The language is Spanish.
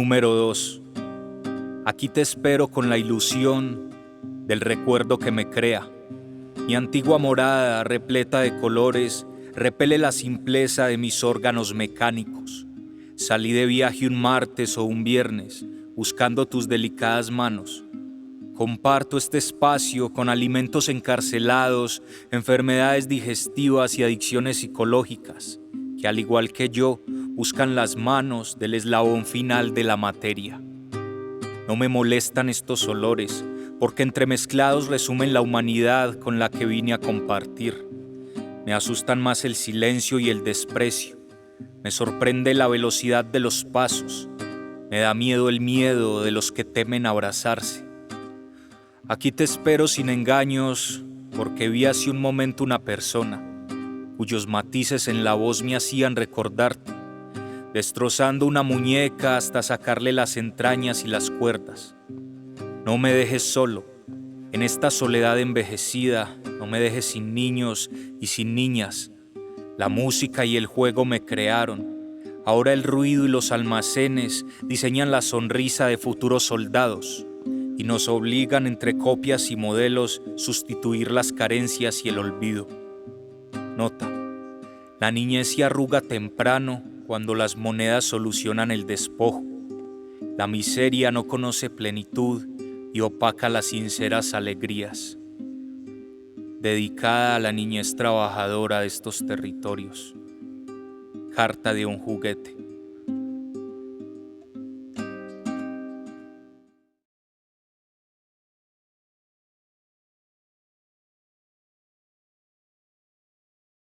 Número 2. Aquí te espero con la ilusión del recuerdo que me crea. Mi antigua morada, repleta de colores, repele la simpleza de mis órganos mecánicos. Salí de viaje un martes o un viernes, buscando tus delicadas manos. Comparto este espacio con alimentos encarcelados, enfermedades digestivas y adicciones psicológicas, que al igual que yo, buscan las manos del eslabón final de la materia. No me molestan estos olores, porque entremezclados resumen la humanidad con la que vine a compartir. Me asustan más el silencio y el desprecio. Me sorprende la velocidad de los pasos. Me da miedo el miedo de los que temen abrazarse. Aquí te espero sin engaños, porque vi hace un momento una persona, cuyos matices en la voz me hacían recordarte, destrozando una muñeca hasta sacarle las entrañas y las cuerdas. No me dejes solo, en esta soledad envejecida, no me dejes sin niños y sin niñas. La música y el juego me crearon. Ahora el ruido y los almacenes diseñan la sonrisa de futuros soldados y nos obligan entre copias y modelos sustituir las carencias y el olvido. Nota: la niñez se arruga temprano cuando las monedas solucionan el despojo. La miseria no conoce plenitud y opaca las sinceras alegrías. Dedicada a la niñez trabajadora de estos territorios. Carta de un juguete.